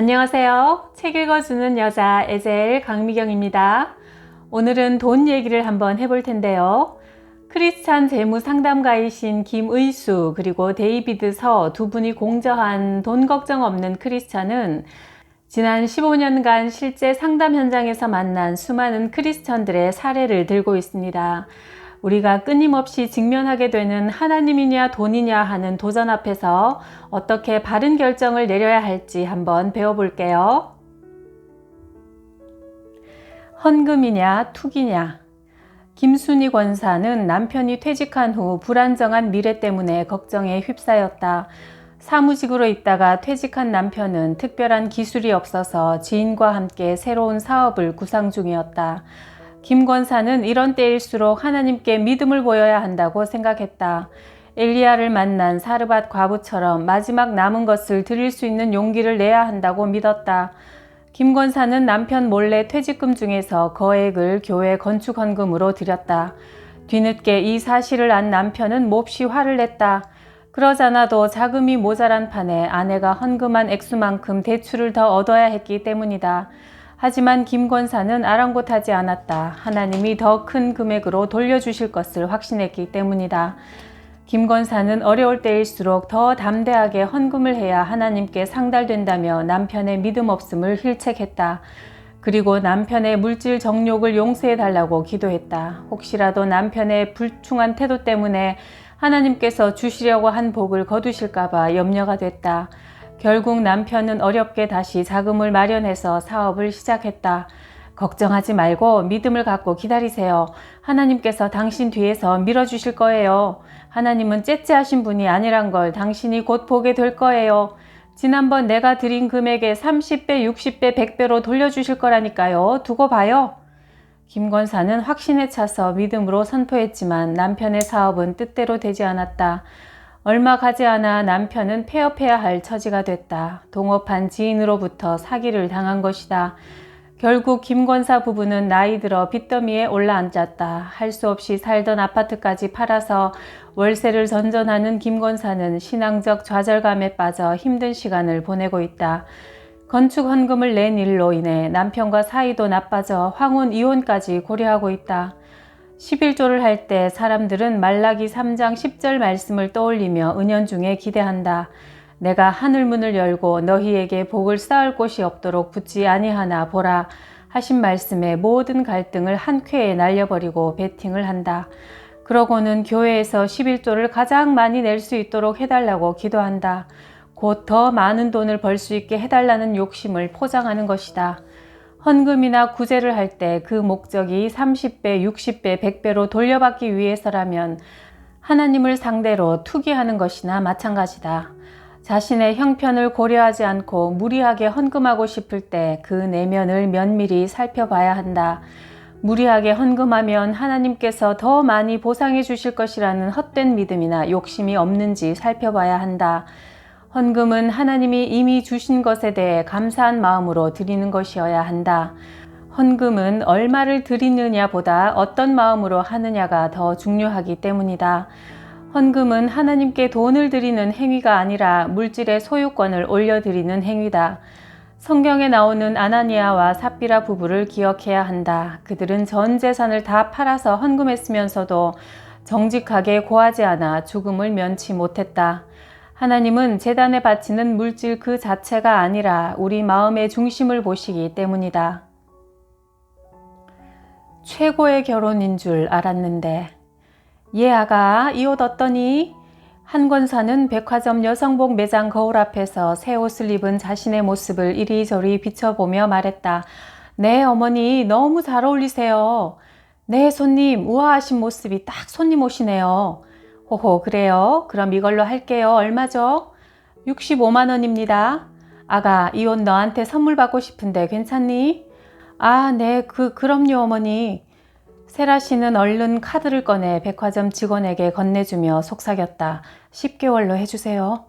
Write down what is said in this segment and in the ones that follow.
안녕하세요. 책 읽어주는 여자 에젤 강미경입니다. 오늘은 돈 얘기를 한번 해볼 텐데요. 크리스찬 재무 상담가이신 김의수 그리고 데이비드 서 두 분이 공저한 돈 걱정 없는 크리스찬은 지난 15년간 실제 상담 현장에서 만난 수많은 크리스천들의 사례를 들고 있습니다. 우리가 끊임없이 직면하게 되는 하나님이냐 돈이냐 하는 도전 앞에서 어떻게 바른 결정을 내려야 할지 한번 배워볼게요. 헌금이냐 투기냐. 김순희 권사는 남편이 퇴직한 후 불안정한 미래 때문에 걱정에 휩싸였다. 사무직으로 있다가 퇴직한 남편은 특별한 기술이 없어서 지인과 함께 새로운 사업을 구상 중이었다. 김 권사는 이런 때일수록 하나님께 믿음을 보여야 한다고 생각했다. 엘리야를 만난 사르밧 과부처럼 마지막 남은 것을 드릴 수 있는 용기를 내야 한다고 믿었다. 김 권사는 남편 몰래 퇴직금 중에서 거액을 교회 건축 헌금으로 드렸다. 뒤늦게 이 사실을 안 남편은 몹시 화를 냈다. 그러자나도 자금이 모자란 판에 아내가 헌금한 액수만큼 대출을 더 얻어야 했기 때문이다. 하지만 김 권사는 아랑곳하지 않았다. 하나님이 더 큰 금액으로 돌려주실 것을 확신했기 때문이다. 김 권사는 어려울 때일수록 더 담대하게 헌금을 해야 하나님께 상달된다며 남편의 믿음 없음을 힐책했다. 그리고 남편의 물질 정욕을 용서해달라고 기도했다. 혹시라도 남편의 불충한 태도 때문에 하나님께서 주시려고 한 복을 거두실까봐 염려가 됐다. 결국 남편은 어렵게 다시 자금을 마련해서 사업을 시작했다. 걱정하지 말고 믿음을 갖고 기다리세요. 하나님께서 당신 뒤에서 밀어주실 거예요. 하나님은 째째하신 분이 아니란 걸 당신이 곧 보게 될 거예요. 지난번 내가 드린 금액의 30배, 60배, 100배로 돌려주실 거라니까요. 두고 봐요. 김 권사는 확신에 차서 믿음으로 선포했지만 남편의 사업은 뜻대로 되지 않았다. 얼마 가지 않아 남편은 폐업해야 할 처지가 됐다. 동업한 지인으로부터 사기를 당한 것이다. 결국 김 권사 부부는 나이 들어 빚더미에 올라앉았다. 할 수 없이 살던 아파트까지 팔아서 월세를 전전하는 김 권사는 신앙적 좌절감에 빠져 힘든 시간을 보내고 있다. 건축 헌금을 낸 일로 인해 남편과 사이도 나빠져 황혼 이혼까지 고려하고 있다. 11조를 할 때 사람들은 말라기 3장 10절 말씀을 떠올리며 은연중에 기대한다. 내가 하늘문을 열고 너희에게 복을 쌓을 곳이 없도록 붙지 아니하나 보라 하신 말씀에 모든 갈등을 한 쾌에 날려버리고 베팅을 한다. 그러고는 교회에서 11조를 가장 많이 낼 수 있도록 해달라고 기도한다. 곧 더 많은 돈을 벌 수 있게 해달라는 욕심을 포장하는 것이다. 헌금이나 구제를 할 때 그 목적이 30배, 60배, 100배로 돌려받기 위해서라면 하나님을 상대로 투기하는 것이나 마찬가지다. 자신의 형편을 고려하지 않고 무리하게 헌금하고 싶을 때 그 내면을 면밀히 살펴봐야 한다. 무리하게 헌금하면 하나님께서 더 많이 보상해 주실 것이라는 헛된 믿음이나 욕심이 없는지 살펴봐야 한다. 헌금은 하나님이 이미 주신 것에 대해 감사한 마음으로 드리는 것이어야 한다. 헌금은 얼마를 드리느냐보다 어떤 마음으로 하느냐가 더 중요하기 때문이다. 헌금은 하나님께 돈을 드리는 행위가 아니라 물질의 소유권을 올려드리는 행위다. 성경에 나오는 아나니아와 삽비라 부부를 기억해야 한다. 그들은 전 재산을 다 팔아서 헌금했으면서도 정직하게 고하지 않아 죽음을 면치 못했다. 하나님은 제단에 바치는 물질 그 자체가 아니라 우리 마음의 중심을 보시기 때문이다. 최고의 결혼인 줄 알았는데. 예 아가 이 옷 어떠니? 한 권사는 백화점 여성복 매장 거울 앞에서 새 옷을 입은 자신의 모습을 이리저리 비춰보며 말했다. 네 어머니 너무 잘 어울리세요. 네 손님 우아하신 모습이 딱 손님 옷이네요. 호호 그래요? 그럼 이걸로 할게요. 얼마죠? 65만 원입니다. 아가 이 옷 너한테 선물 받고 싶은데 괜찮니? 아 네 그럼요 어머니. 세라 씨는 얼른 카드를 꺼내 백화점 직원에게 건네주며 속삭였다. 10개월로 해주세요.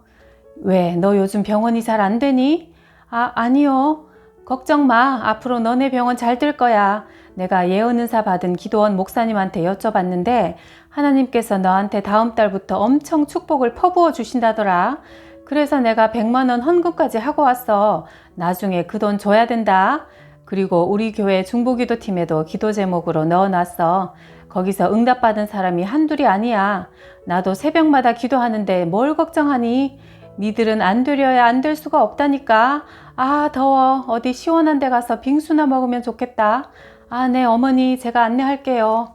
왜 너 요즘 병원이 잘 안 되니? 아니요. 걱정 마. 앞으로 너네 병원 잘 될 거야. 내가 예언은사 받은 기도원 목사님한테 여쭤봤는데 하나님께서 너한테 다음 달부터 엄청 축복을 퍼부어 주신다더라. 그래서 내가 100만 원 헌금까지 하고 왔어. 나중에 그 돈 줘야 된다. 그리고 우리 교회 중보기도팀에도 기도 제목으로 넣어놨어. 거기서 응답받은 사람이 한둘이 아니야. 나도 새벽마다 기도하는데 뭘 걱정하니? 니들은 안 되려야 안 될 수가 없다니까. 아, 더워. 어디 시원한 데 가서 빙수나 먹으면 좋겠다. 아, 네, 어머니, 제가 안내할게요.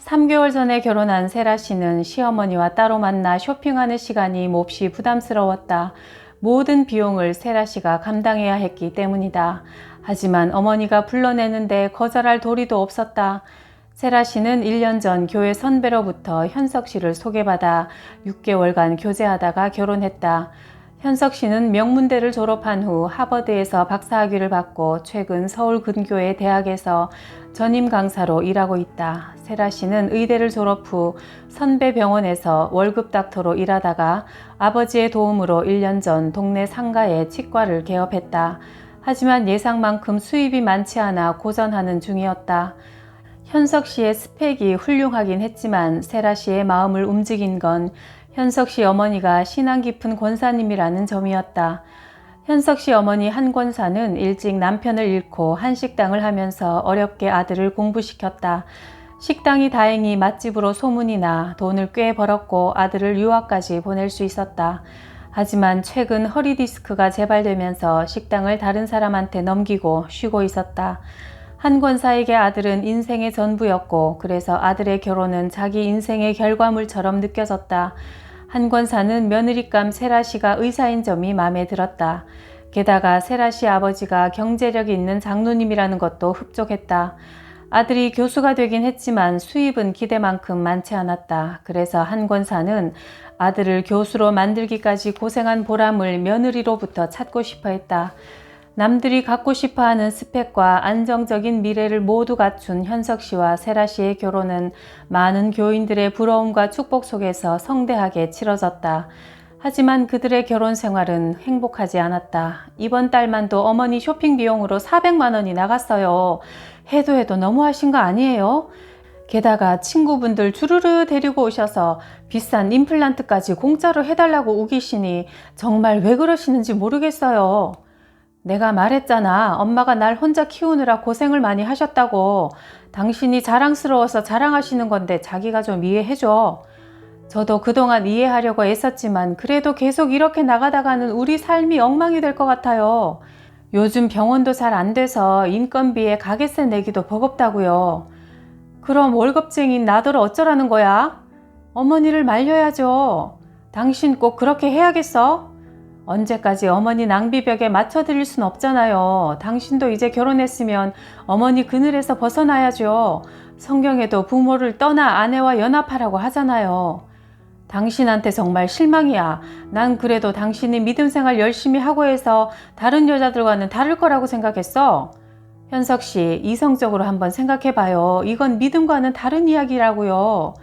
3개월 전에 결혼한 세라 씨는 시어머니와 따로 만나 쇼핑하는 시간이 몹시 부담스러웠다. 모든 비용을 세라 씨가 감당해야 했기 때문이다. 하지만 어머니가 불러내는데 거절할 도리도 없었다. 세라 씨는 1년 전 교회 선배로부터 현석 씨를 소개받아 6개월간 교제하다가 결혼했다. 현석 씨는 명문대를 졸업한 후 하버드에서 박사학위를 받고 최근 서울 근교의 대학에서 전임 강사로 일하고 있다. 세라 씨는 의대를 졸업 후 선배 병원에서 월급 닥터로 일하다가 아버지의 도움으로 1년 전 동네 상가에 치과를 개업했다. 하지만 예상만큼 수입이 많지 않아 고전하는 중이었다. 현석 씨의 스펙이 훌륭하긴 했지만 세라 씨의 마음을 움직인 건 현석 씨 어머니가 신앙 깊은 권사님이라는 점이었다. 현석 씨 어머니 한 권사는 일찍 남편을 잃고 한식당을 하면서 어렵게 아들을 공부시켰다. 식당이 다행히 맛집으로 소문이 나 돈을 꽤 벌었고 아들을 유학까지 보낼 수 있었다. 하지만 최근 허리 디스크가 재발되면서 식당을 다른 사람한테 넘기고 쉬고 있었다. 한 권사에게 아들은 인생의 전부였고 그래서 아들의 결혼은 자기 인생의 결과물처럼 느껴졌다. 한 권사는 며느리감 세라 씨가 의사인 점이 마음에 들었다. 게다가 세라 씨 아버지가 경제력이 있는 장로님이라는 것도 흡족했다. 아들이 교수가 되긴 했지만 수입은 기대만큼 많지 않았다. 그래서 한 권사는 아들을 교수로 만들기까지 고생한 보람을 며느리로부터 찾고 싶어 했다. 남들이 갖고 싶어하는 스펙과 안정적인 미래를 모두 갖춘 현석 씨와 세라 씨의 결혼은 많은 교인들의 부러움과 축복 속에서 성대하게 치러졌다. 하지만 그들의 결혼 생활은 행복하지 않았다. 이번 달만도 어머니 쇼핑 비용으로 400만 원이 나갔어요. 해도 너무하신 거 아니에요? 게다가 친구분들 주르르 데리고 오셔서 비싼 임플란트까지 공짜로 해달라고 우기시니 정말 왜 그러시는지 모르겠어요. 내가 말했잖아. 엄마가 날 혼자 키우느라 고생을 많이 하셨다고. 당신이 자랑스러워서 자랑하시는 건데 자기가 좀 이해해줘. 저도 그동안 이해하려고 애썼지만 그래도 계속 이렇게 나가다가는 우리 삶이 엉망이 될 것 같아요. 요즘 병원도 잘 안 돼서 인건비에 가게세 내기도 버겁다고요. 그럼 월급쟁이인 나더러 어쩌라는 거야? 어머니를 말려야죠. 당신 꼭 그렇게 해야겠어? 언제까지 어머니 낭비벽에 맞춰드릴 순 없잖아요. 당신도 이제 결혼했으면 어머니 그늘에서 벗어나야죠. 성경에도 부모를 떠나 아내와 연합하라고 하잖아요. 당신한테 정말 실망이야. 난 그래도 당신이 믿음 생활 열심히 하고 해서 다른 여자들과는 다를 거라고 생각했어. 현석 씨, 이성적으로 한번 생각해봐요. 이건 믿음과는 다른 이야기라고요.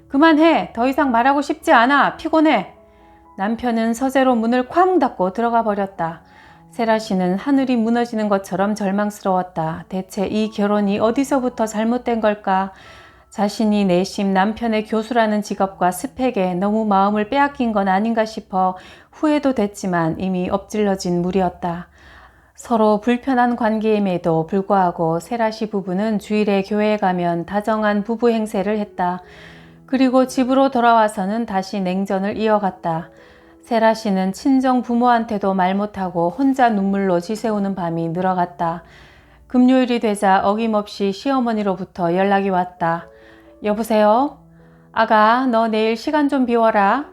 그만해. 더 이상 말하고 싶지 않아. 피곤해. 남편은 서재로 문을 쾅 닫고 들어가 버렸다. 세라 씨는 하늘이 무너지는 것처럼 절망스러웠다. 대체 이 결혼이 어디서부터 잘못된 걸까? 자신이 내심 남편의 교수라는 직업과 스펙에 너무 마음을 빼앗긴 건 아닌가 싶어 후회도 됐지만 이미 엎질러진 물이었다. 서로 불편한 관계임에도 불구하고 세라 씨 부부는 주일에 교회에 가면 다정한 부부 행세를 했다. 그리고 집으로 돌아와서는 다시 냉전을 이어갔다. 세라 씨는 친정 부모한테도 말 못하고 혼자 눈물로 지새우는 밤이 늘어갔다. 금요일이 되자 어김없이 시어머니로부터 연락이 왔다. 여보세요? 아가, 너 내일 시간 좀 비워라.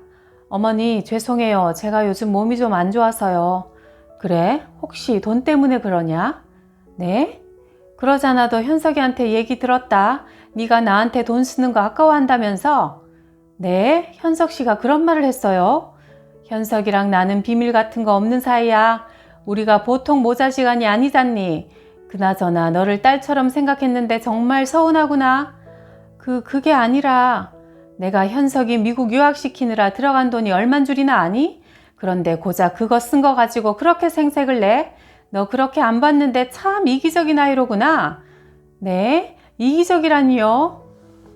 어머니, 죄송해요. 제가 요즘 몸이 좀 안 좋아서요. 그래? 혹시 돈 때문에 그러냐? 네? 그러잖아도 현석이한테 얘기 들었다. 네가 나한테 돈 쓰는 거 아까워한다면서? 네? 현석 씨가 그런 말을 했어요? 현석이랑 나는 비밀 같은 거 없는 사이야. 우리가 보통 모자지간이 아니잖니. 그나저나 너를 딸처럼 생각했는데 정말 서운하구나. 그게 아니라 내가 현석이 미국 유학시키느라 들어간 돈이 얼만 줄이나 아니? 그런데 고작 그거 쓴 거 가지고 그렇게 생색을 내? 너 그렇게 안 봤는데 참 이기적인 아이로구나. 네? 이기적이라니요?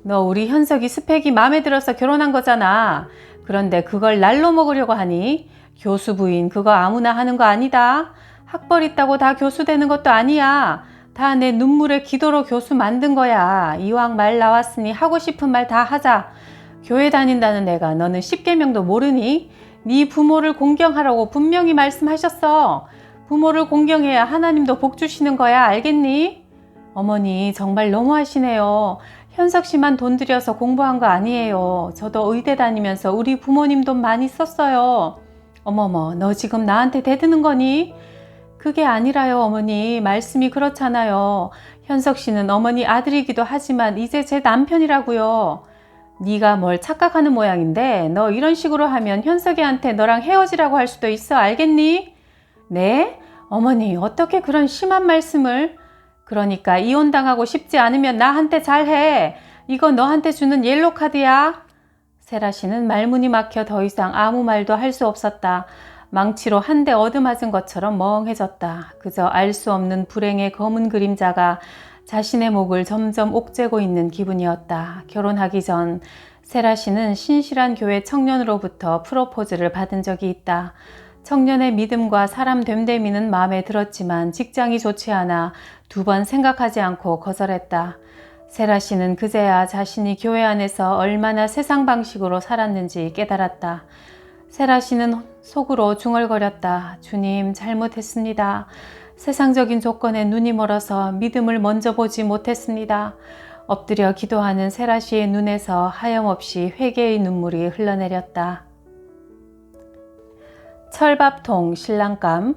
너 우리 현석이 스펙이 마음에 들어서 결혼한 거잖아. 그런데 그걸 날로 먹으려고 하니? 교수 부인 그거 아무나 하는 거 아니다. 학벌 있다고 다 교수 되는 것도 아니야. 다 내 눈물의 기도로 교수 만든 거야. 이왕 말 나왔으니 하고 싶은 말 다 하자. 교회 다닌다는 애가 너는 10계명도 모르니? 네 부모를 공경하라고 분명히 말씀하셨어. 부모를 공경해야 하나님도 복 주시는 거야. 알겠니? 어머니 정말 너무하시네요. 현석 씨만 돈 들여서 공부한 거 아니에요. 저도 의대 다니면서 우리 부모님 돈 많이 썼어요. 어머머, 너 지금 나한테 대드는 거니? 그게 아니라요, 어머니. 말씀이 그렇잖아요. 현석 씨는 어머니 아들이기도 하지만 이제 제 남편이라고요. 네가 뭘 착각하는 모양인데 너 이런 식으로 하면 현석이한테 너랑 헤어지라고 할 수도 있어. 알겠니? 네? 어머니 어떻게 그런 심한 말씀을? 그러니까 이혼당하고 싶지 않으면 나한테 잘해. 이거 너한테 주는 옐로 카드야. 세라 씨는 말문이 막혀 더 이상 아무 말도 할 수 없었다. 망치로 한 대 얻어맞은 것처럼 멍해졌다. 그저 알 수 없는 불행의 검은 그림자가 자신의 목을 점점 옥죄고 있는 기분이었다. 결혼하기 전 세라 씨는 신실한 교회 청년으로부터 프로포즈를 받은 적이 있다. 청년의 믿음과 사람 됨됨이는 마음에 들었지만 직장이 좋지 않아 2번 생각하지 않고 거절했다. 세라 씨는 그제야 자신이 교회 안에서 얼마나 세상 방식으로 살았는지 깨달았다. 세라 씨는 속으로 중얼거렸다. 주님, 잘못했습니다. 세상적인 조건에 눈이 멀어서 믿음을 먼저 보지 못했습니다. 엎드려 기도하는 세라 씨의 눈에서 하염없이 회개의 눈물이 흘러내렸다. 철밥통 신랑감.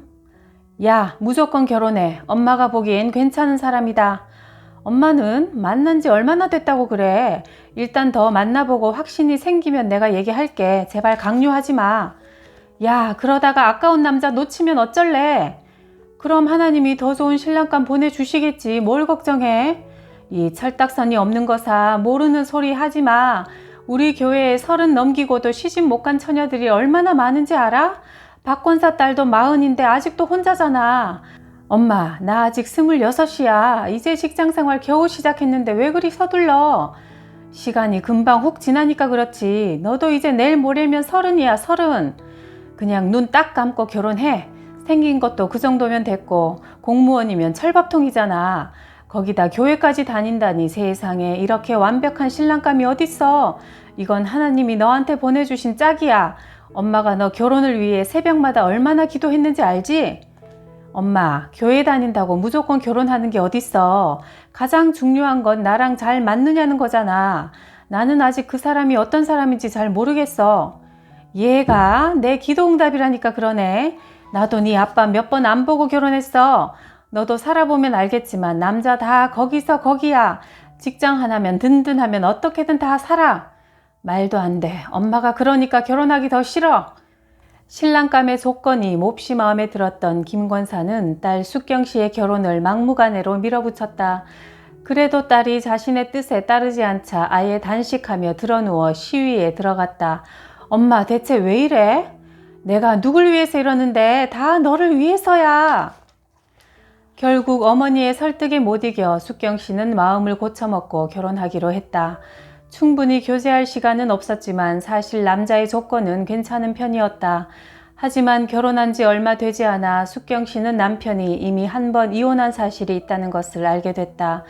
야, 무조건 결혼해. 엄마가 보기엔 괜찮은 사람이다. 엄마는 만난 지 얼마나 됐다고 그래. 일단 더 만나보고 확신이 생기면 내가 얘기할게. 제발 강요하지 마. 야, 그러다가 아까운 남자 놓치면 어쩔래? 그럼 하나님이 더 좋은 신랑감 보내주시겠지. 뭘 걱정해? 이 철딱선이 없는 거사 모르는 소리 하지 마. 우리 교회에 30 넘기고도 시집 못 간 처녀들이 얼마나 많은지 알아? 박권사 딸도 40인데 아직도 혼자잖아. 엄마, 나 아직 26이야. 이제 직장생활 겨우 시작했는데 왜 그리 서둘러? 시간이 금방 훅 지나니까 그렇지. 너도 이제 내일 모레면 30이야, 30. 그냥 눈 딱 감고 결혼해. 생긴 것도 그 정도면 됐고 공무원이면 철밥통이잖아. 거기다 교회까지 다닌다니 세상에 이렇게 완벽한 신랑감이 어딨어. 이건 하나님이 너한테 보내주신 짝이야. 엄마가 너 결혼을 위해 새벽마다 얼마나 기도했는지 알지? 엄마, 교회 다닌다고 무조건 결혼하는 게 어딨어. 가장 중요한 건 나랑 잘 맞느냐는 거잖아. 나는 아직 그 사람이 어떤 사람인지 잘 모르겠어. 얘가 내 기도응답이라니까 그러네. 나도 네 아빠 몇 번 안 보고 결혼했어. 너도 살아보면 알겠지만 남자 다 거기서 거기야. 직장 하나면 든든하면 어떻게든 다 살아. 말도 안 돼. 엄마가 그러니까 결혼하기 더 싫어. 신랑감의 조건이 몹시 마음에 들었던 김 권사는 딸 숙경 씨의 결혼을 막무가내로 밀어붙였다. 그래도 딸이 자신의 뜻에 따르지 않자 아예 단식하며 드러누워 시위에 들어갔다. 엄마, 대체 왜 이래? 내가 누굴 위해서 이러는데 다 너를 위해서야. 결국 어머니의 설득에 못 이겨 숙경 씨는 마음을 고쳐먹고 결혼하기로 했다. 충분히 교제할 시간은 없었지만 사실 남자의 조건은 괜찮은 편이었다. 하지만 결혼한 지 얼마 되지 않아 숙경 씨는 남편이 이미 한 번 이혼한 사실이 있다는 것을 알게 됐다.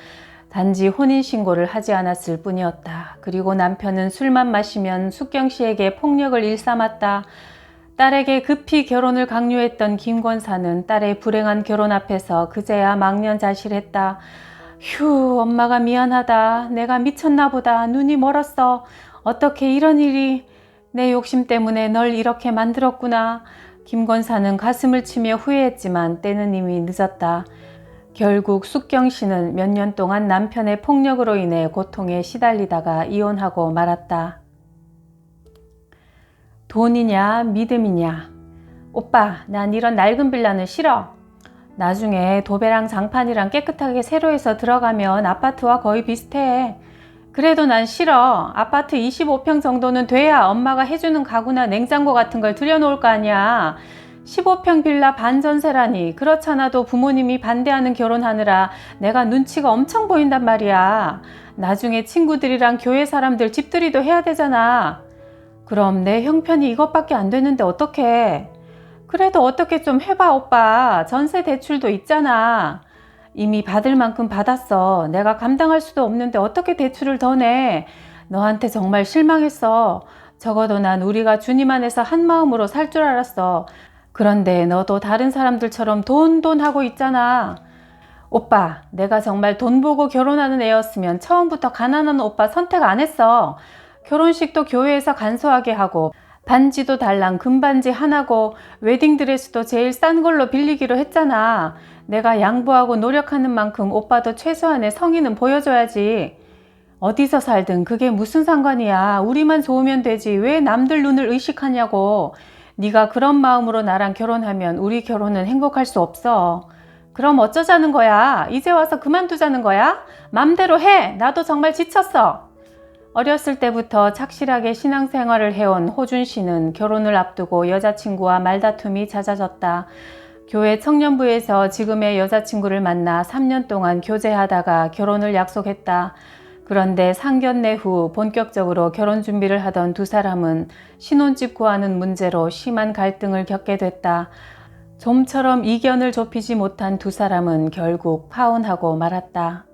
단지 혼인신고를 하지 않았을 뿐이었다. 그리고 남편은 술만 마시면 숙경 씨에게 폭력을 일삼았다. 딸에게 급히 결혼을 강요했던 김 권사는 딸의 불행한 결혼 앞에서 그제야 망연자실했다. 휴, 엄마가 미안하다. 내가 미쳤나 보다. 눈이 멀었어. 어떻게 이런 일이. 내 욕심 때문에 널 이렇게 만들었구나. 김 권사는 가슴을 치며 후회했지만 때는 이미 늦었다. 결국 숙경 씨는 몇 년 동안 남편의 폭력으로 인해 고통에 시달리다가 이혼하고 말았다. 돈이냐 믿음이냐. 오빠, 난 이런 낡은 빌라는 싫어. 나중에 도배랑 장판이랑 깨끗하게 새로 해서 들어가면 아파트와 거의 비슷해. 그래도 난 싫어. 아파트 25평 정도는 돼야 엄마가 해주는 가구나 냉장고 같은 걸 들여놓을 거 아니야. 15평 빌라 반전세라니. 그렇잖아도 부모님이 반대하는 결혼하느라 내가 눈치가 엄청 보인단 말이야. 나중에 친구들이랑 교회 사람들 집들이도 해야 되잖아. 그럼 내 형편이 이것밖에 안 되는데 어떡해. 그래도 어떻게 좀 해봐, 오빠. 전세 대출도 있잖아. 이미 받을 만큼 받았어. 내가 감당할 수도 없는데 어떻게 대출을 더 내? 너한테 정말 실망했어. 적어도 난 우리가 주님 안에서 한 마음으로 살 줄 알았어. 그런데 너도 다른 사람들처럼 돈 하고 있잖아. 오빠, 내가 정말 돈 보고 결혼하는 애였으면 처음부터 가난한 오빠 선택 안 했어. 결혼식도 교회에서 간소하게 하고 반지도 달랑 금반지 하나고 웨딩드레스도 제일 싼 걸로 빌리기로 했잖아. 내가 양보하고 노력하는 만큼 오빠도 최소한의 성의는 보여줘야지. 어디서 살든 그게 무슨 상관이야. 우리만 좋으면 되지. 왜 남들 눈을 의식하냐고. 네가 그런 마음으로 나랑 결혼하면 우리 결혼은 행복할 수 없어. 그럼 어쩌자는 거야? 이제 와서 그만두자는 거야? 맘대로 해. 나도 정말 지쳤어. 어렸을 때부터 착실하게 신앙생활을 해온 호준 씨는 결혼을 앞두고 여자친구와 말다툼이 잦아졌다. 교회 청년부에서 지금의 여자친구를 만나 3년 동안 교제하다가 결혼을 약속했다. 그런데 상견례 후 본격적으로 결혼 준비를 하던 두 사람은 신혼집 구하는 문제로 심한 갈등을 겪게 됐다. 좀처럼 이견을 좁히지 못한 두 사람은 결국 파혼하고 말았다.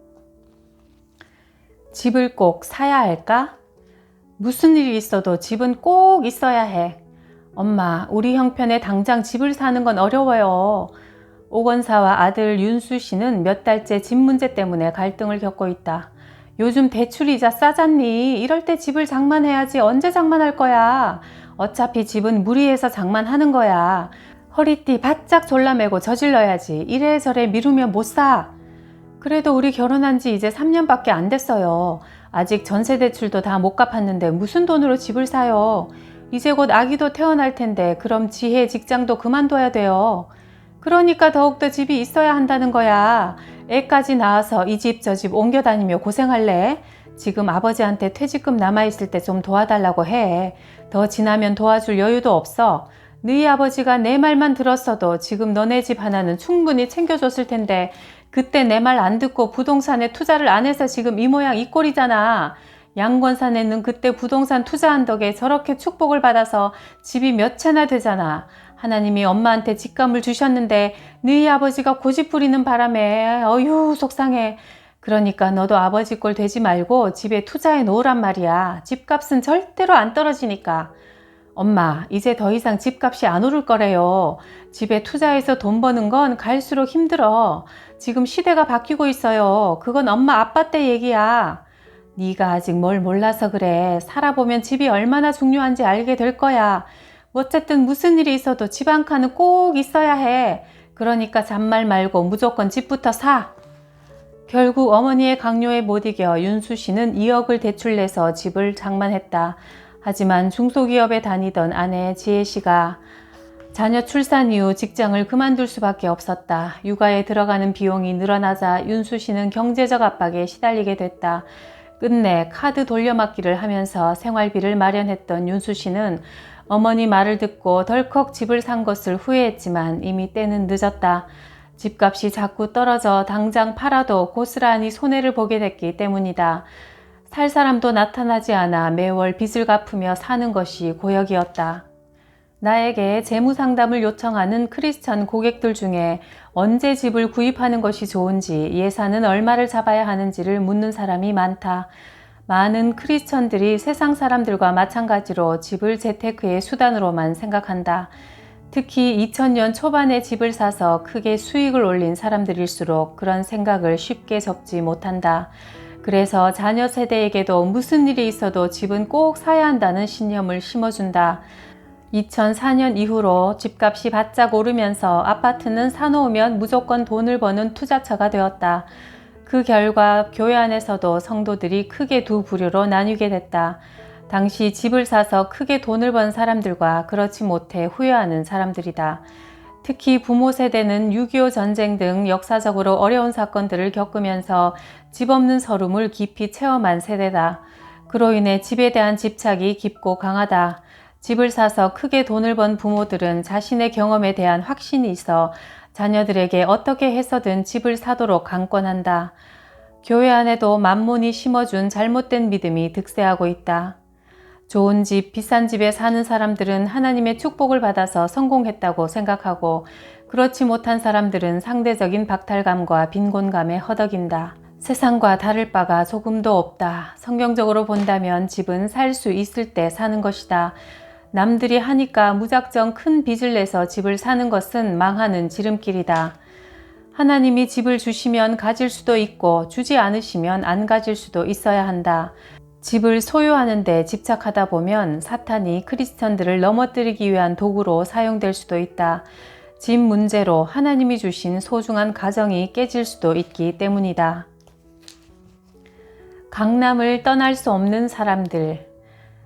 집을 꼭 사야 할까? 무슨 일이 있어도 집은 꼭 있어야 해. 엄마, 우리 형편에 당장 집을 사는 건 어려워요. 오건사와 아들 윤수 씨는 몇 달째 집 문제 때문에 갈등을 겪고 있다. 요즘 대출이자 싸잖니. 이럴 때 집을 장만해야지. 언제 장만할 거야? 어차피 집은 무리해서 장만하는 거야. 허리띠 바짝 졸라매고 저질러야지. 이래저래 미루면 못 사. 그래도 우리 결혼한 지 이제 3년밖에 안 됐어요. 아직 전세 대출도 다 못 갚았는데 무슨 돈으로 집을 사요. 이제 곧 아기도 태어날 텐데 그럼 지혜 직장도 그만둬야 돼요. 그러니까 더욱더 집이 있어야 한다는 거야. 애까지 낳아서 이 집 저 집 옮겨 다니며 고생할래? 지금 아버지한테 퇴직금 남아있을 때 좀 도와달라고 해. 더 지나면 도와줄 여유도 없어. 너희 아버지가 내 말만 들었어도 지금 너네 집 하나는 충분히 챙겨줬을 텐데 그때 내 말 안 듣고 부동산에 투자를 안 해서 지금 이 모양 이 꼴이잖아. 양권사내는 그때 부동산 투자한 덕에 저렇게 축복을 받아서 집이 몇 채나 되잖아. 하나님이 엄마한테 집감을 주셨는데 너희 아버지가 고집 부리는 바람에 어휴 속상해. 그러니까 너도 아버지 꼴 되지 말고 집에 투자해 놓으란 말이야. 집값은 절대로 안 떨어지니까. 엄마, 이제 더 이상 집값이 안 오를 거래요. 집에 투자해서 돈 버는 건 갈수록 힘들어. 지금 시대가 바뀌고 있어요. 그건 엄마 아빠 때 얘기야. 네가 아직 뭘 몰라서 그래. 살아보면 집이 얼마나 중요한지 알게 될 거야. 어쨌든 무슨 일이 있어도 집 한 칸은 꼭 있어야 해. 그러니까 잔말 말고 무조건 집부터 사. 결국 어머니의 강요에 못 이겨 윤수 씨는 2억을 대출내서 집을 장만했다. 하지만 중소기업에 다니던 아내 지혜 씨가 자녀 출산 이후 직장을 그만둘 수밖에 없었다. 육아에 들어가는 비용이 늘어나자 윤수 씨는 경제적 압박에 시달리게 됐다. 끝내 카드 돌려막기를 하면서 생활비를 마련했던 윤수 씨는 어머니 말을 듣고 덜컥 집을 산 것을 후회했지만 이미 때는 늦었다. 집값이 자꾸 떨어져 당장 팔아도 고스란히 손해를 보게 됐기 때문이다. 살 사람도 나타나지 않아 매월 빚을 갚으며 사는 것이 고역이었다. 나에게 재무상담을 요청하는 크리스천 고객들 중에 언제 집을 구입하는 것이 좋은지, 예산은 얼마를 잡아야 하는지를 묻는 사람이 많다. 많은 크리스천들이 세상 사람들과 마찬가지로 집을 재테크의 수단으로만 생각한다. 특히 2000년 초반에 집을 사서 크게 수익을 올린 사람들일수록 그런 생각을 쉽게 접지 못한다. 그래서 자녀 세대에게도 무슨 일이 있어도 집은 꼭 사야 한다는 신념을 심어준다. 2004년 이후로 집값이 바짝 오르면서 아파트는 사놓으면 무조건 돈을 버는 투자처가 되었다. 그 결과 교회 안에서도 성도들이 크게 두 부류로 나뉘게 됐다. 당시 집을 사서 크게 돈을 번 사람들과 그렇지 못해 후회하는 사람들이다. 특히 부모 세대는 6.25 전쟁 등 역사적으로 어려운 사건들을 겪으면서 집 없는 서름을 깊이 체험한 세대다. 그로 인해 집에 대한 집착이 깊고 강하다. 집을 사서 크게 돈을 번 부모들은 자신의 경험에 대한 확신이 있어 자녀들에게 어떻게 해서든 집을 사도록 강권한다. 교회 안에도 만몬이 심어준 잘못된 믿음이 득세하고 있다. 좋은 집, 비싼 집에 사는 사람들은 하나님의 축복을 받아서 성공했다고 생각하고 그렇지 못한 사람들은 상대적인 박탈감과 빈곤감에 허덕인다. 세상과 다를 바가 조금도 없다. 성경적으로 본다면 집은 살 수 있을 때 사는 것이다. 남들이 하니까 무작정 큰 빚을 내서 집을 사는 것은 망하는 지름길이다. 하나님이 집을 주시면 가질 수도 있고 주지 않으시면 안 가질 수도 있어야 한다. 집을 소유하는 데 집착하다 보면 사탄이 크리스천들을 넘어뜨리기 위한 도구로 사용될 수도 있다. 집 문제로 하나님이 주신 소중한 가정이 깨질 수도 있기 때문이다. 강남을 떠날 수 없는 사람들.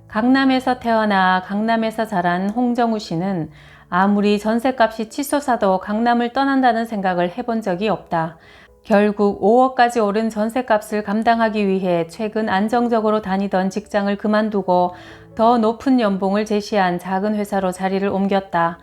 강남에서 태어나 강남에서 자란 홍정우 씨는 아무리 전셋값이 치솟아도 강남을 떠난다는 생각을 해본 적이 없다. 결국 5억까지 오른 전셋값을 감당하기 위해 최근 안정적으로 다니던 직장을 그만두고 더 높은 연봉을 제시한 작은 회사로 자리를 옮겼다.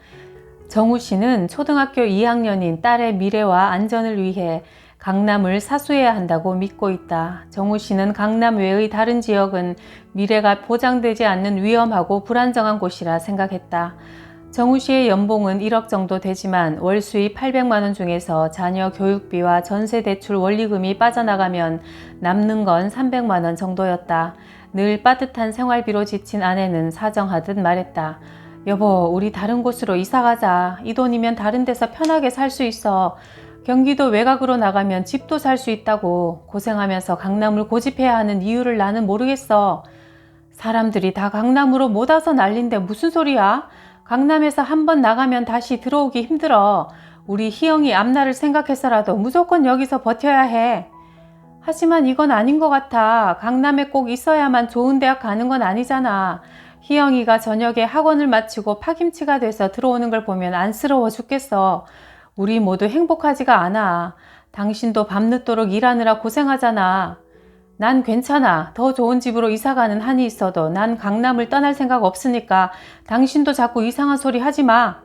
정우 씨는 초등학교 2학년인 딸의 미래와 안전을 위해 강남을 사수해야 한다고 믿고 있다. 정우 씨는 강남 외의 다른 지역은 미래가 보장되지 않는 위험하고 불안정한 곳이라 생각했다. 정우 씨의 연봉은 1억 정도 되지만 월 수입 800만 원 중에서 자녀 교육비와 전세 대출 원리금이 빠져나가면 남는 건 300만 원 정도였다. 늘 빠듯한 생활비로 지친 아내는 사정하듯 말했다. 여보, 우리 다른 곳으로 이사 가자. 이 돈이면 다른 데서 편하게 살 수 있어. 경기도 외곽으로 나가면 집도 살 수 있다고. 고생하면서 강남을 고집해야 하는 이유를 나는 모르겠어. 사람들이 다 강남으로 못 와서 난린데 무슨 소리야? 강남에서 한번 나가면 다시 들어오기 힘들어. 우리 희영이 앞날을 생각해서라도 무조건 여기서 버텨야 해. 하지만 이건 아닌 것 같아. 강남에 꼭 있어야만 좋은 대학 가는 건 아니잖아. 희영이가 저녁에 학원을 마치고 파김치가 돼서 들어오는 걸 보면 안쓰러워 죽겠어. 우리 모두 행복하지가 않아. 당신도 밤늦도록 일하느라 고생하잖아. 난 괜찮아. 더 좋은 집으로 이사가는 한이 있어도 난 강남을 떠날 생각 없으니까 당신도 자꾸 이상한 소리 하지 마.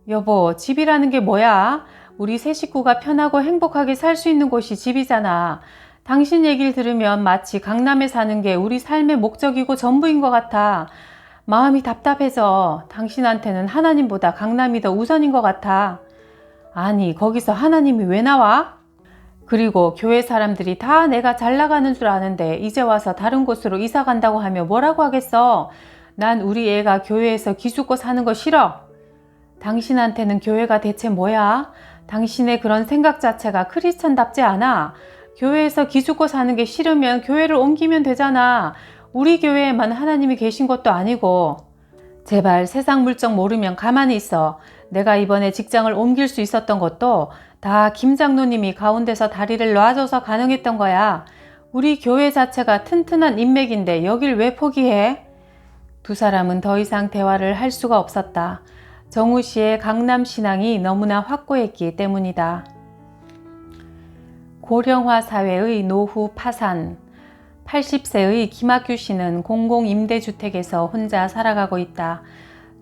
여보, 집이라는 게 뭐야? 우리 세 식구가 편하고 행복하게 살 수 있는 곳이 집이잖아. 당신 얘기를 들으면 마치 강남에 사는 게 우리 삶의 목적이고 전부인 것 같아. 마음이 답답해져. 당신한테는 하나님보다 강남이 더 우선인 것 같아. 아니, 거기서 하나님이 왜 나와? 그리고 교회 사람들이 다 내가 잘 나가는 줄 아는데 이제 와서 다른 곳으로 이사 간다고 하면 뭐라고 하겠어? 난 우리 애가 교회에서 기죽고 사는 거 싫어. 당신한테는 교회가 대체 뭐야? 당신의 그런 생각 자체가 크리스천답지 않아. 교회에서 기죽고 사는 게 싫으면 교회를 옮기면 되잖아. 우리 교회에만 하나님이 계신 것도 아니고. 제발 세상 물정 모르면 가만히 있어. 내가 이번에 직장을 옮길 수 있었던 것도 다 김 장로님이 가운데서 다리를 놔줘서 가능했던 거야. 우리 교회 자체가 튼튼한 인맥인데 여길 왜 포기해? 두 사람은 더 이상 대화를 할 수가 없었다. 정우 씨의 강남 신앙이 너무나 확고했기 때문이다. 고령화 사회의 노후 파산. 80세의 김학규 씨는 공공임대주택에서 혼자 살아가고 있다.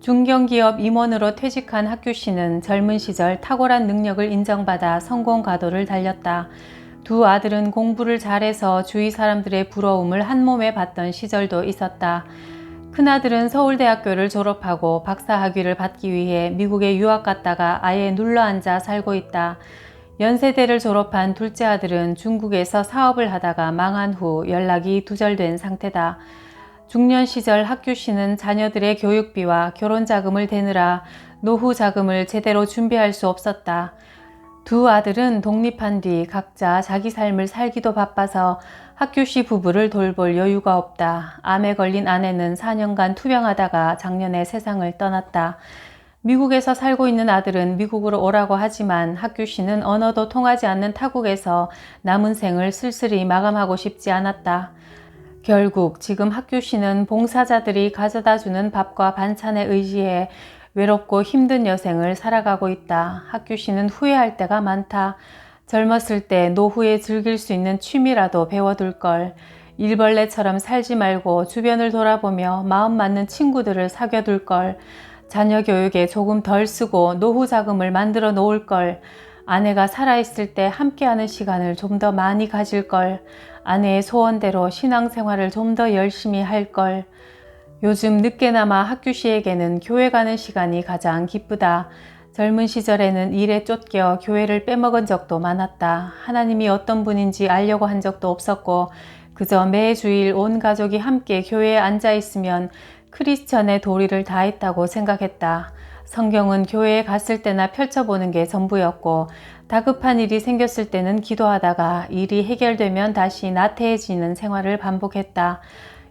중견기업 임원으로 퇴직한 학규 씨는 젊은 시절 탁월한 능력을 인정받아 성공 가도를 달렸다. 두 아들은 공부를 잘해서 주위 사람들의 부러움을 한 몸에 받던 시절도 있었다. 큰아들은 서울대학교를 졸업하고 박사학위를 받기 위해 미국에 유학 갔다가 아예 눌러앉아 살고 있다. 연세대를 졸업한 둘째 아들은 중국에서 사업을 하다가 망한 후 연락이 두절된 상태다. 중년 시절 학규 씨는 자녀들의 교육비와 결혼 자금을 대느라 노후 자금을 제대로 준비할 수 없었다. 두 아들은 독립한 뒤 각자 자기 삶을 살기도 바빠서 학규 씨 부부를 돌볼 여유가 없다. 암에 걸린 아내는 4년간 투병하다가 작년에 세상을 떠났다. 미국에서 살고 있는 아들은 미국으로 오라고 하지만 학규 씨는 언어도 통하지 않는 타국에서 남은 생을 쓸쓸히 마감하고 싶지 않았다. 결국 지금 학규 씨는 봉사자들이 가져다주는 밥과 반찬에 의지해 외롭고 힘든 여생을 살아가고 있다. 학규 씨는 후회할 때가 많다. 젊었을 때 노후에 즐길 수 있는 취미라도 배워둘 걸. 일벌레처럼 살지 말고 주변을 돌아보며 마음 맞는 친구들을 사귀어둘 걸. 자녀 교육에 조금 덜 쓰고 노후 자금을 만들어 놓을 걸. 아내가 살아있을 때 함께하는 시간을 좀 더 많이 가질 걸. 아내의 소원대로 신앙생활을 좀 더 열심히 할 걸. 요즘 늦게나마 학규 씨에게는 교회 가는 시간이 가장 기쁘다. 젊은 시절에는 일에 쫓겨 교회를 빼먹은 적도 많았다. 하나님이 어떤 분인지 알려고 한 적도 없었고 그저 매주일 온 가족이 함께 교회에 앉아 있으면 크리스천의 도리를 다했다고 생각했다. 성경은 교회에 갔을 때나 펼쳐보는 게 전부였고 다급한 일이 생겼을 때는 기도하다가 일이 해결되면 다시 나태해지는 생활을 반복했다.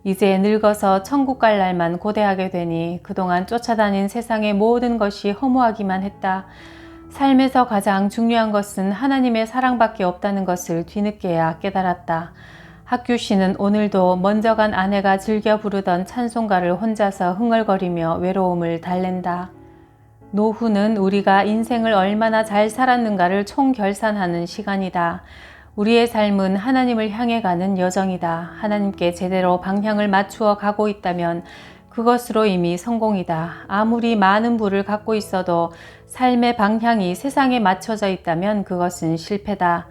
이제 늙어서 천국 갈 날만 고대하게 되니 그동안 쫓아다닌 세상의 모든 것이 허무하기만 했다. 삶에서 가장 중요한 것은 하나님의 사랑밖에 없다는 것을 뒤늦게야 깨달았다. 학규 씨는 오늘도 먼저 간 아내가 즐겨 부르던 찬송가를 혼자서 흥얼거리며 외로움을 달랜다. 노후는 우리가 인생을 얼마나 잘 살았는가를 총결산하는 시간이다. 우리의 삶은 하나님을 향해 가는 여정이다. 하나님께 제대로 방향을 맞추어 가고 있다면 그것으로 이미 성공이다. 아무리 많은 부를 갖고 있어도 삶의 방향이 세상에 맞춰져 있다면 그것은 실패다.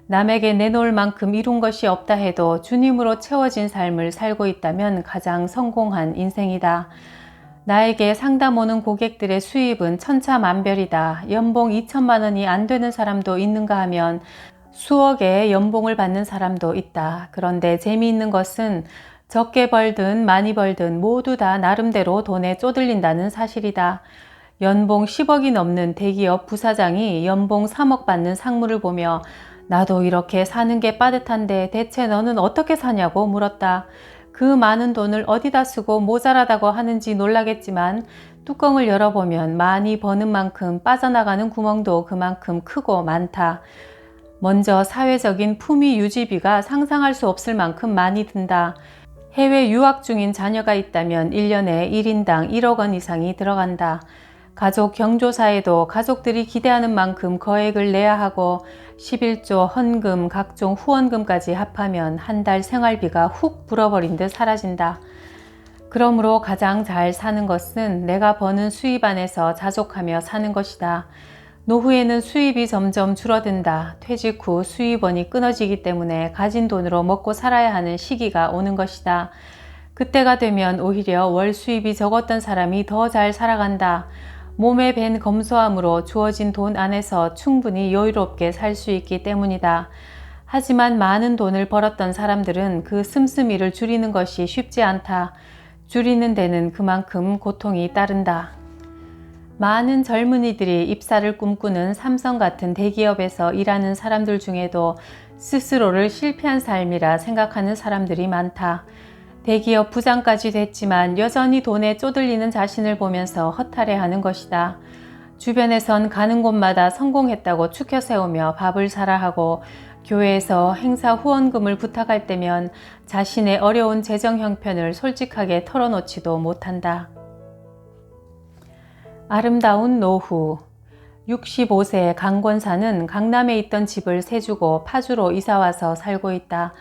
남에게 내놓을 만큼 이룬 것이 없다 해도 주님으로 채워진 삶을 살고 있다면 가장 성공한 인생이다. 나에게 상담 오는 고객들의 수입은 천차만별이다. 연봉 2천만 원이 안 되는 사람도 있는가 하면 수억의 연봉을 받는 사람도 있다. 그런데 재미있는 것은 적게 벌든 많이 벌든 모두 다 나름대로 돈에 쪼들린다는 사실이다. 연봉 10억이 넘는 대기업 부사장이 연봉 3억 받는 상무를 보며 나도 이렇게 사는 게 빠듯한데 대체 너는 어떻게 사냐고 물었다. 그 많은 돈을 어디다 쓰고 모자라다고 하는지 놀라겠지만 뚜껑을 열어보면 많이 버는 만큼 빠져나가는 구멍도 그만큼 크고 많다. 먼저 사회적인 품위 유지비가 상상할 수 없을 만큼 많이 든다. 해외 유학 중인 자녀가 있다면 1년에 1인당 1억 원 이상이 들어간다. 가족 경조사에도 가족들이 기대하는 만큼 거액을 내야 하고 11조 헌금, 각종 후원금까지 합하면 한 달 생활비가 훅 불어버린 듯 사라진다. 그러므로 가장 잘 사는 것은 내가 버는 수입 안에서 자족하며 사는 것이다. 노후에는 수입이 점점 줄어든다. 퇴직 후 수입원이 끊어지기 때문에 가진 돈으로 먹고 살아야 하는 시기가 오는 것이다. 그때가 되면 오히려 월 수입이 적었던 사람이 더 잘 살아간다. 몸에 밴 검소함으로 주어진 돈 안에서 충분히 여유롭게 살 수 있기 때문이다. 하지만 많은 돈을 벌었던 사람들은 그 씀씀이를 줄이는 것이 쉽지 않다. 줄이는 데는 그만큼 고통이 따른다. 많은 젊은이들이 입사를 꿈꾸는 삼성 같은 대기업에서 일하는 사람들 중에도 스스로를 실패한 삶이라 생각하는 사람들이 많다. 대기업 부장까지 됐지만 여전히 돈에 쪼들리는 자신을 보면서 허탈해하는 것이다. 주변에선 가는 곳마다 성공했다고 추켜 세우며 밥을 사라 하고 교회에서 행사 후원금을 부탁할 때면 자신의 어려운 재정 형편을 솔직하게 털어놓지도 못한다. 아름다운 노후. 65세 강 권사는 강남에 있던 집을 세주고 파주로 이사와서 살고 있다.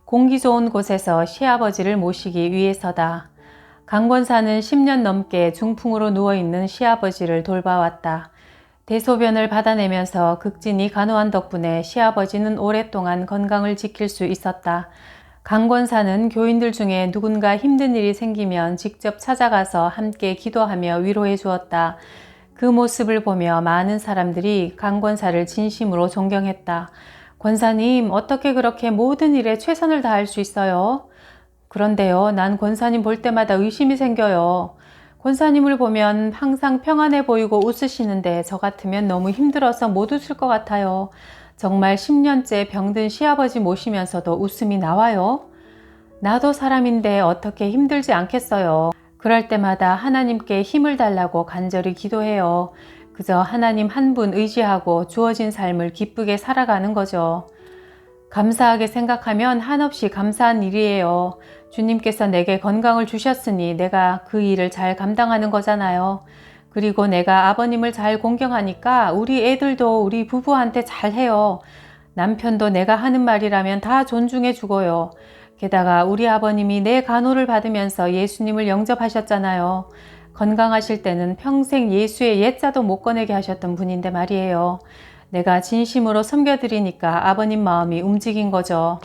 공기 좋은 곳에서 시아버지를 모시기 위해서다. 강 권사는 10년 넘게 중풍으로 누워있는 시아버지를 돌봐왔다. 대소변을 받아내면서 극진히 간호한 덕분에 시아버지는 오랫동안 건강을 지킬 수 있었다. 강 권사는 교인들 중에 누군가 힘든 일이 생기면 직접 찾아가서 함께 기도하며 위로해 주었다. 그 모습을 보며 많은 사람들이 강 권사를 진심으로 존경했다. 권사님, 어떻게 그렇게 모든 일에 최선을 다할 수 있어요? 그런데요, 난 권사님 볼 때마다 의심이 생겨요. 권사님을 보면 항상 평안해 보이고 웃으시는데 저 같으면 너무 힘들어서 못 웃을 것 같아요. 정말 10년째 병든 시아버지 모시면서도 웃음이 나와요? 나도 사람인데 어떻게 힘들지 않겠어요. 그럴 때마다 하나님께 힘을 달라고 간절히 기도해요. 그저 하나님 한 분 의지하고 주어진 삶을 기쁘게 살아가는 거죠. 감사하게 생각하면 한없이 감사한 일이에요. 주님께서 내게 건강을 주셨으니 내가 그 일을 잘 감당하는 거잖아요. 그리고 내가 아버님을 잘 공경하니까 우리 애들도 우리 부부한테 잘해요. 남편도 내가 하는 말이라면 다 존중해 주고요. 게다가 우리 아버님이 내 간호를 받으면서 예수님을 영접하셨잖아요. 건강하실 때는 평생 예수의 옛자도 못 꺼내게 하셨던 분인데 말이에요. 내가 진심으로 섬겨드리니까 아버님 마음이 움직인 거죠.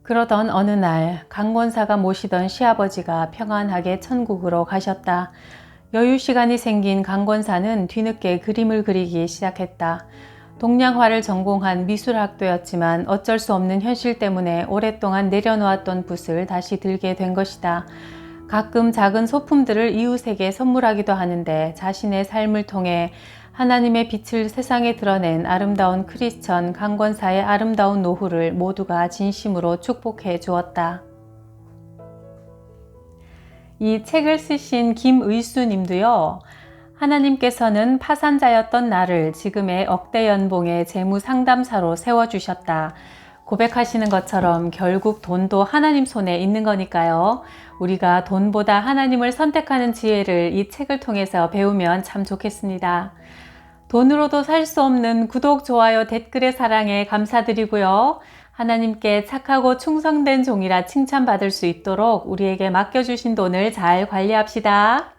그러던 어느 날 강 권사가 모시던 시아버지가 평안하게 천국으로 가셨다. 여유 시간이 생긴 강 권사는 뒤늦게 그림을 그리기 시작했다. 동양화를 전공한 미술학도였지만 어쩔 수 없는 현실 때문에 오랫동안 내려놓았던 붓을 다시 들게 된 것이다. 가끔 작은 소품들을 이웃에게 선물하기도 하는데 자신의 삶을 통해 하나님의 빛을 세상에 드러낸 아름다운 크리스천 강 권사의 아름다운 노후를 모두가 진심으로 축복해 주었다. 이 책을 쓰신 김의수 님도요. 하나님께서는 파산자였던 나를 지금의 억대 연봉의 재무 상담사로 세워주셨다. 고백하시는 것처럼 결국 돈도 하나님 손에 있는 거니까요. 우리가 돈보다 하나님을 선택하는 지혜를 이 책을 통해서 배우면 참 좋겠습니다. 돈으로도 살 수 없는 구독, 좋아요, 댓글의 사랑에 감사드리고요. 하나님께 착하고 충성된 종이라 칭찬받을 수 있도록 우리에게 맡겨주신 돈을 잘 관리합시다.